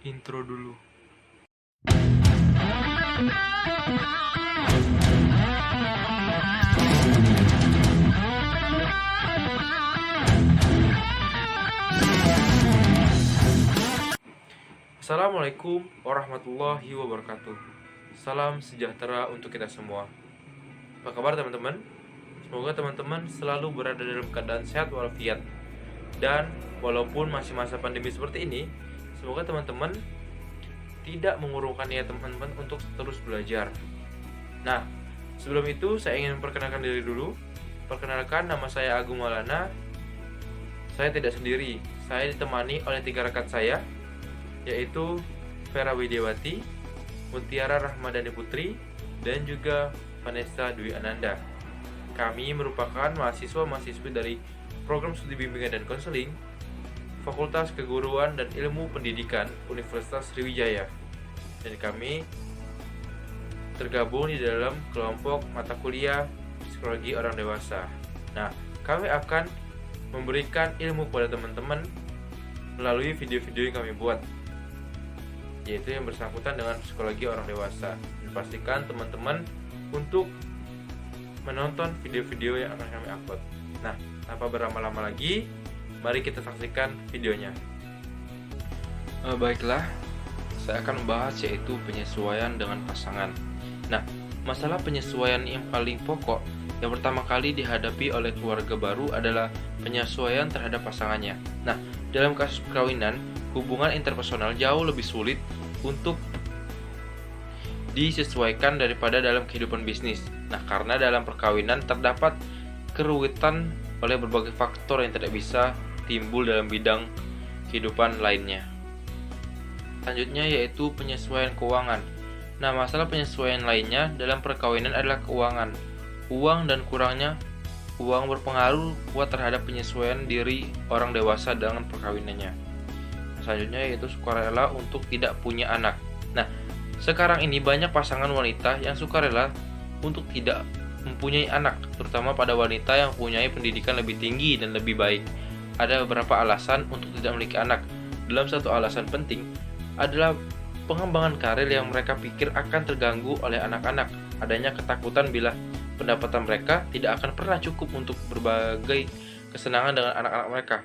Intro dulu. Assalamualaikum warahmatullahi wabarakatuh. Salam sejahtera untuk kita semua. Apa kabar teman-teman? Semoga teman-teman selalu berada dalam keadaan sehat walafiat. Dan walaupun masih masa pandemi seperti ini, semoga teman-teman tidak mengurungkan niat teman-teman untuk terus belajar. Nah, sebelum itu saya ingin memperkenalkan diri dulu. Perkenalkan, nama saya Agung Maulana. Saya tidak sendiri, saya ditemani oleh 3 rekan saya, yaitu Vera Widiawati, Mutiara Rahmadani Putri, dan juga Vanessa Dwi Ananda. Kami merupakan mahasiswa-mahasiswi dari Program Studi Bimbingan dan Konseling Fakultas Keguruan dan Ilmu Pendidikan Universitas Sriwijaya. Dan kami tergabung di dalam kelompok mata kuliah Psikologi Orang Dewasa. Nah, kami akan memberikan ilmu kepada teman-teman melalui video-video yang kami buat, yaitu yang bersangkutan dengan psikologi orang dewasa. Dan pastikan teman-teman untuk menonton video-video yang akan kami upload. Nah, tanpa berlama-lama lagi, mari kita saksikan videonya. Baiklah, saya akan membahas yaitu penyesuaian dengan pasangan. Nah, masalah penyesuaian yang paling pokok yang pertama kali dihadapi oleh keluarga baru adalah penyesuaian terhadap pasangannya. Nah, dalam kasus perkawinan, hubungan interpersonal jauh lebih sulit untuk disesuaikan daripada dalam kehidupan bisnis. Nah, karena dalam perkawinan terdapat keruwetan oleh berbagai faktor yang tidak bisa timbul dalam bidang kehidupan lainnya. Selanjutnya yaitu penyesuaian keuangan. Nah, masalah penyesuaian lainnya dalam perkawinan adalah keuangan. Uang dan kurangnya uang berpengaruh kuat terhadap penyesuaian diri orang dewasa dengan perkawinannya. Selanjutnya yaitu sukarela untuk tidak punya anak. Nah, sekarang ini banyak pasangan wanita yang sukarela untuk tidak mempunyai anak, terutama pada wanita yang mempunyai pendidikan lebih tinggi dan lebih baik. Ada beberapa alasan untuk tidak memiliki anak. Dalam satu alasan penting adalah pengembangan karir yang mereka pikir akan terganggu oleh anak-anak. Adanya ketakutan bila pendapatan mereka tidak akan pernah cukup untuk berbagai kesenangan dengan anak-anak mereka.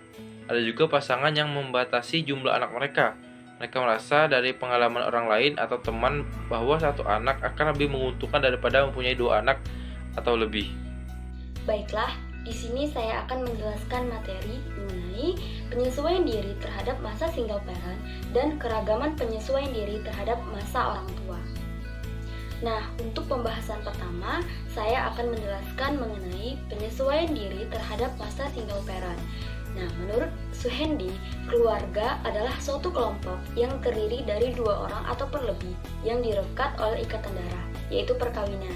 Ada juga pasangan yang membatasi jumlah anak mereka. Mereka merasa dari pengalaman orang lain atau teman bahwa satu anak akan lebih menguntungkan daripada mempunyai 2 anak atau lebih. Baiklah, di sini saya akan menjelaskan materi mengenai penyesuaian diri terhadap masa single parent dan keragaman penyesuaian diri terhadap masa orang tua. Nah, untuk pembahasan pertama, saya akan menjelaskan mengenai penyesuaian diri terhadap masa single parent. Nah, menurut Suhendi, keluarga adalah suatu kelompok yang terdiri dari 2 orang ataupun lebih yang direkat oleh ikatan darah, yaitu perkawinan.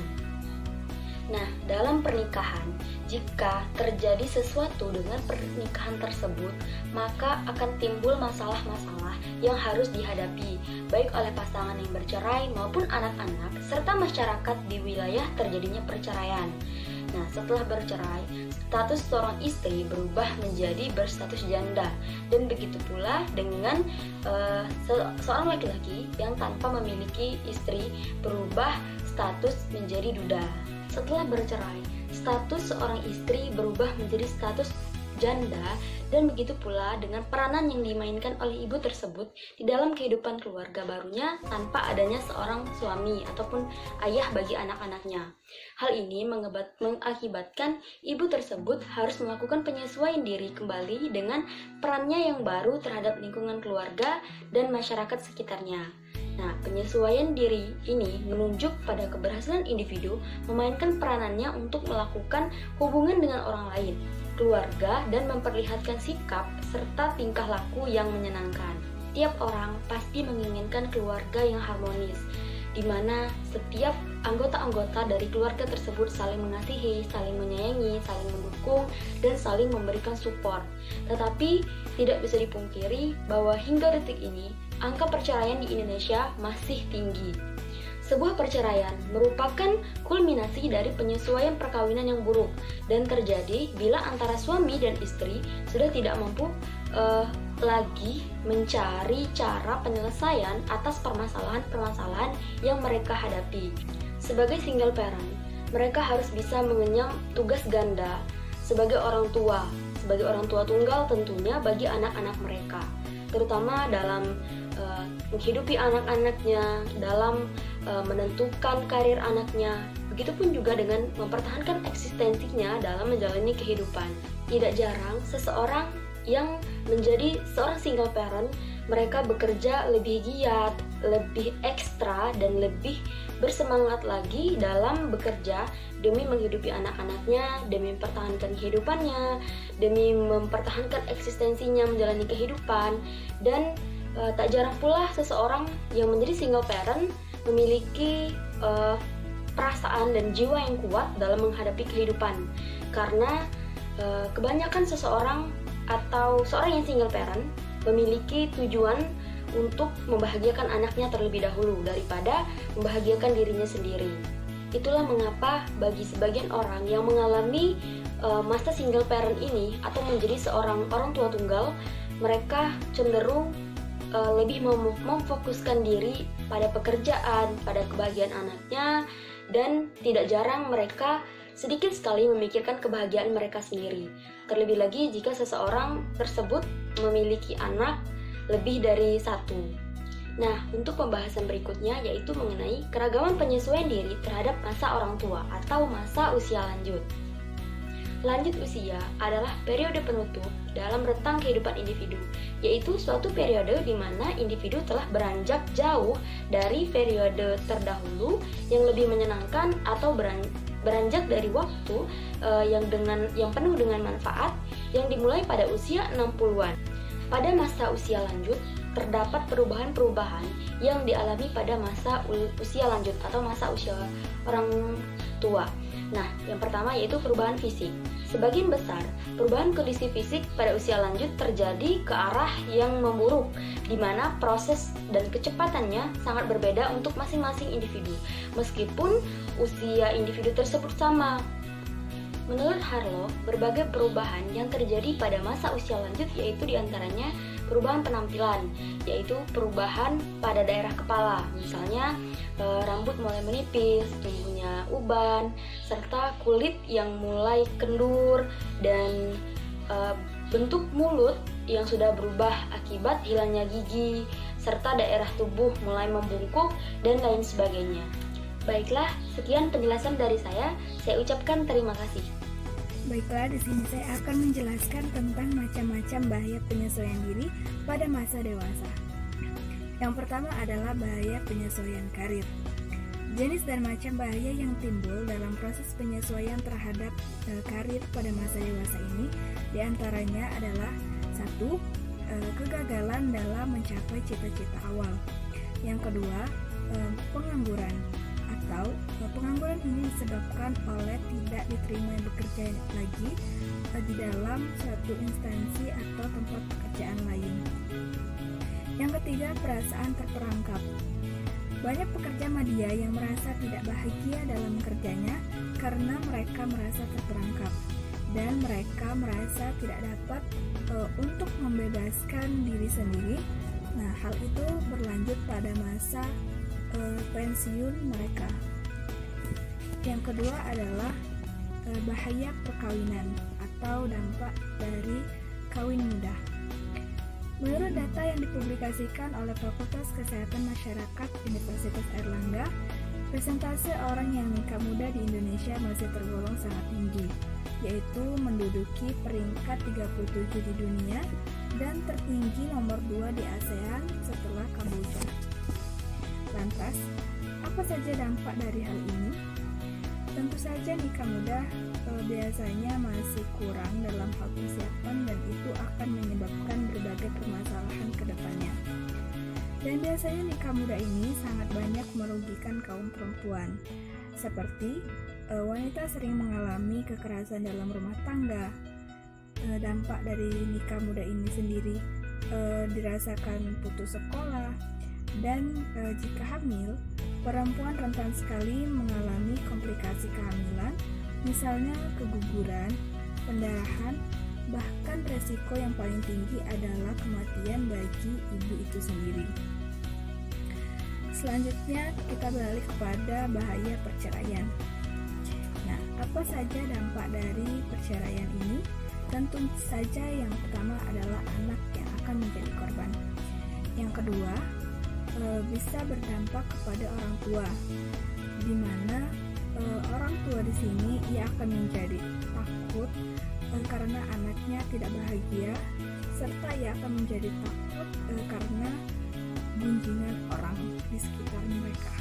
Nah, dalam pernikahan, jika terjadi sesuatu dengan pernikahan tersebut, maka akan timbul masalah-masalah yang harus dihadapi, baik oleh pasangan yang bercerai maupun anak-anak, serta masyarakat di wilayah terjadinya perceraian. Nah, setelah bercerai, status seorang istri berubah menjadi berstatus janda, dan begitu pula dengan seorang laki-laki yang tanpa memiliki istri berubah status menjadi duda. Setelah bercerai, status seorang istri berubah menjadi status janda, dan begitu pula dengan peranan yang dimainkan oleh ibu tersebut di dalam kehidupan keluarga barunya tanpa adanya seorang suami ataupun ayah bagi anak-anaknya. Hal ini mengakibatkan ibu tersebut harus melakukan penyesuaian diri kembali dengan perannya yang baru terhadap lingkungan keluarga dan masyarakat sekitarnya. Nah, penyesuaian diri ini menunjuk pada keberhasilan individu memainkan peranannya untuk melakukan hubungan dengan orang lain, keluarga, dan memperlihatkan sikap serta tingkah laku yang menyenangkan. Tiap orang pasti menginginkan keluarga yang harmonis, di mana setiap anggota-anggota dari keluarga tersebut saling mengasihi, saling menyayangi, saling mendukung, dan saling memberikan support. Tetapi tidak bisa dipungkiri bahwa hingga detik ini, angka perceraian di Indonesia masih tinggi. Sebuah perceraian merupakan kulminasi dari penyesuaian perkawinan yang buruk dan terjadi bila antara suami dan istri sudah tidak mampu lagi mencari cara penyelesaian atas permasalahan-permasalahan yang mereka hadapi. Sebagai single parent, mereka harus bisa mengenyam tugas ganda sebagai orang tua tunggal tentunya bagi anak-anak mereka, terutama dalam menghidupi anak-anaknya, dalam menentukan karir anaknya, begitupun juga dengan mempertahankan eksistensinya dalam menjalani kehidupan. Tidak jarang seseorang yang menjadi seorang single parent, mereka bekerja lebih giat, lebih ekstra, dan lebih bersemangat lagi dalam bekerja demi menghidupi anak-anaknya, demi mempertahankan kehidupannya, demi mempertahankan eksistensinya menjalani kehidupan. Dan tak jarang pula seseorang yang menjadi single parent memiliki perasaan dan jiwa yang kuat dalam menghadapi kehidupan, karena kebanyakan seseorang atau seorang yang single parent memiliki tujuan untuk membahagiakan anaknya terlebih dahulu daripada membahagiakan dirinya sendiri. Itulah mengapa bagi sebagian orang yang mengalami masa single parent ini atau menjadi seorang orang tua tunggal, mereka cenderung lebih memfokuskan diri pada pekerjaan, pada kebahagiaan anaknya, dan tidak jarang mereka sedikit sekali memikirkan kebahagiaan mereka sendiri. Terlebih lagi jika seseorang tersebut memiliki anak lebih dari satu. Nah, untuk pembahasan berikutnya yaitu mengenai keragaman penyesuaian diri terhadap masa orang tua atau masa usia lanjut. Lanjut usia adalah periode penutup dalam rentang kehidupan individu, yaitu suatu periode di mana individu telah beranjak jauh dari periode terdahulu yang lebih menyenangkan atau beranjak dari waktu yang penuh dengan manfaat yang dimulai pada usia 60-an. Pada masa usia lanjut, terdapat perubahan-perubahan yang dialami pada masa usia lanjut atau masa usia orang tua. Nah, yang pertama yaitu perubahan fisik. Sebagian besar, perubahan kondisi fisik pada usia lanjut terjadi ke arah yang memburuk, di mana proses dan kecepatannya sangat berbeda untuk masing-masing individu, meskipun usia individu tersebut sama. Menurut Harlow, berbagai perubahan yang terjadi pada masa usia lanjut yaitu diantaranya perubahan penampilan, yaitu perubahan pada daerah kepala, misalnya rambut mulai menipis, tumbuhnya uban, serta kulit yang mulai kendur, dan bentuk mulut yang sudah berubah akibat hilangnya gigi, serta daerah tubuh mulai membungkuk, dan lain sebagainya. Baiklah, sekian penjelasan dari saya ucapkan terima kasih. Baiklah, di sini saya akan menjelaskan tentang macam-macam bahaya penyesuaian diri pada masa dewasa. Yang pertama adalah bahaya penyesuaian karir. Jenis dan macam bahaya yang timbul dalam proses penyesuaian terhadap karir pada masa dewasa ini diantaranya adalah 1. Kegagalan dalam mencapai cita-cita awal. Yang kedua, pengangguran atau pengangguran ini disebabkan oleh tidak diterima bekerja lagi di dalam suatu instansi atau tempat pekerjaan lain. Yang ketiga, perasaan terperangkap. Banyak pekerja media yang merasa tidak bahagia dalam kerjanya karena mereka merasa terperangkap dan mereka merasa tidak dapat untuk membebaskan diri sendiri. Nah, hal itu berlanjut pada masa pensiun mereka. Yang kedua adalah bahaya perkawinan atau dampak dari kawin muda. Menurut data yang dipublikasikan oleh Fakultas Kesehatan Masyarakat Universitas Airlangga, persentase orang yang nikah muda di Indonesia masih tergolong sangat tinggi, yaitu menduduki peringkat 37 di dunia dan tertinggi nomor 2 di ASEAN setelah Kamboja. Lantas, apa saja dampak dari hal ini? Tentu saja nikah muda biasanya masih kurang dalam hal persiapan dan itu akan menyebabkan berbagai permasalahan ke depannya. Dan biasanya nikah muda ini sangat banyak merugikan kaum perempuan, seperti wanita sering mengalami kekerasan dalam rumah tangga. Dampak dari nikah muda ini sendiri dirasakan putus sekolah, dan jika hamil, perempuan rentan sekali mengalami komplikasi kehamilan, misalnya keguguran, pendarahan, Bahkan resiko yang paling tinggi adalah kematian bagi ibu itu sendiri. Selanjutnya kita beralih kepada bahaya perceraian. Nah, apa saja dampak dari perceraian ini? Tentu saja yang pertama adalah anak yang akan menjadi korban. Yang kedua, bisa berdampak kepada orang tua, di mana orang tua di sini ia akan menjadi takut karena anaknya tidak bahagia, serta ia akan menjadi takut karena gunjingan orang di sekitar mereka.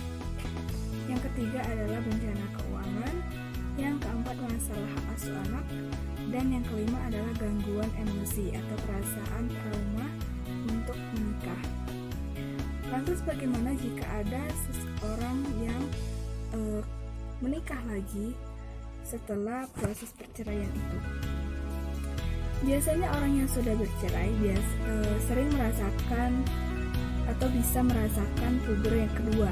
Yang ketiga adalah bencana keuangan, yang keempat masalah hak asuh anak, dan yang kelima adalah gangguan emosi atau perasaan trauma untuk menikah. Lantas bagaimana jika ada seseorang yang menikah lagi setelah proses perceraian itu? Biasanya orang yang sudah bercerai sering merasakan atau bisa merasakan puber yang kedua,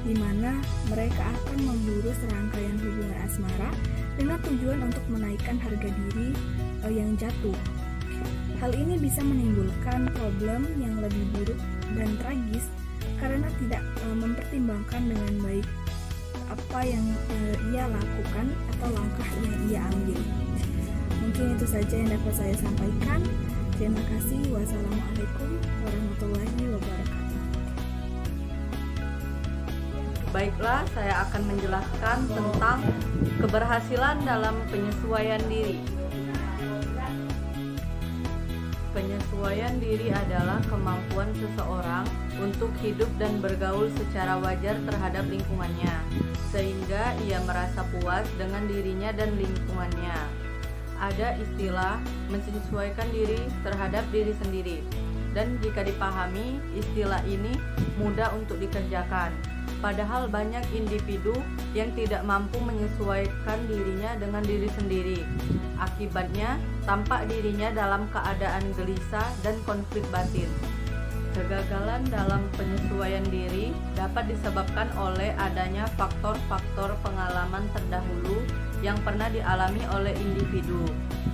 di mana mereka akan memburu serangkaian hubungan asmara dengan tujuan untuk menaikkan harga diri yang jatuh. Hal ini bisa menimbulkan problem yang lebih buruk dan tragis karena tidak mempertimbangkan dengan baik apa yang ia lakukan atau langkah yang ia ambil. Mungkin itu saja yang dapat saya sampaikan. Terima kasih. Wassalamualaikum warahmatullahi wabarakatuh. Baiklah, saya akan menjelaskan tentang keberhasilan dalam penyesuaian diri. Penyesuaian diri adalah kemampuan seseorang untuk hidup dan bergaul secara wajar terhadap lingkungannya, sehingga ia merasa puas dengan dirinya dan lingkungannya. Ada istilah menyesuaikan diri terhadap diri sendiri, dan jika dipahami, istilah ini mudah untuk dikerjakan. Padahal banyak individu yang tidak mampu menyesuaikan dirinya dengan diri sendiri. Akibatnya, tampak dirinya dalam keadaan gelisah dan konflik batin. Kegagalan dalam penyesuaian diri dapat disebabkan oleh adanya faktor-faktor pengalaman terdahulu yang pernah dialami oleh individu.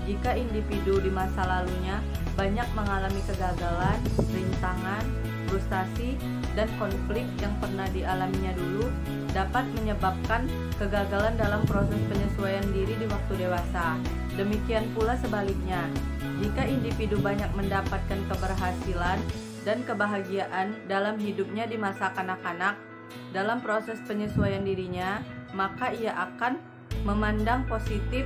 Jika individu di masa lalunya banyak mengalami kegagalan, rintangan, frustasi, dan konflik yang pernah dialaminya dulu, dapat menyebabkan kegagalan dalam proses penyesuaian diri di waktu dewasa. Demikian pula sebaliknya, jika individu banyak mendapatkan keberhasilan dan kebahagiaan dalam hidupnya di masa kanak-kanak, dalam proses penyesuaian dirinya, maka ia akan memandang positif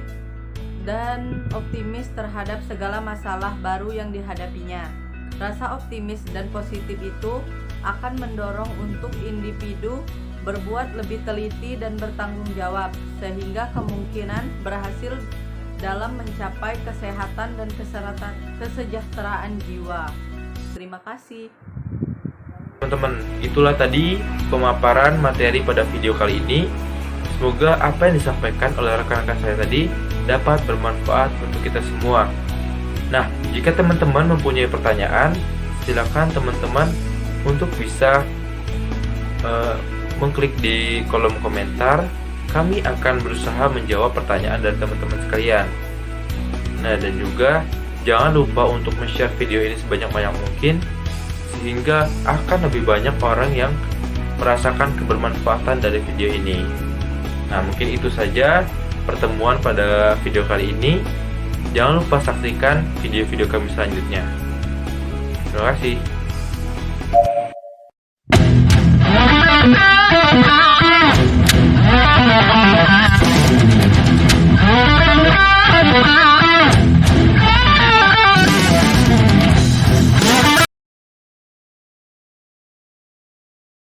dan optimis terhadap segala masalah baru yang dihadapinya. Rasa optimis dan positif itu akan mendorong untuk individu berbuat lebih teliti dan bertanggung jawab, sehingga kemungkinan berhasil dalam mencapai kesehatan dan kesejahteraan jiwa. Terima kasih. Teman-teman, itulah tadi pemaparan materi pada video kali ini. Semoga apa yang disampaikan oleh rekan-rekan saya tadi dapat bermanfaat untuk kita semua. Nah, jika teman-teman mempunyai pertanyaan, silakan teman-teman untuk bisa mengklik di kolom komentar. Kami akan berusaha menjawab pertanyaan dari teman-teman sekalian. Nah, dan juga jangan lupa untuk share video ini sebanyak-banyak mungkin, sehingga akan lebih banyak orang yang merasakan kebermanfaatan dari video ini. Nah, mungkin itu saja pertemuan pada video kali ini. Jangan lupa saksikan video-video kami selanjutnya. Terima kasih.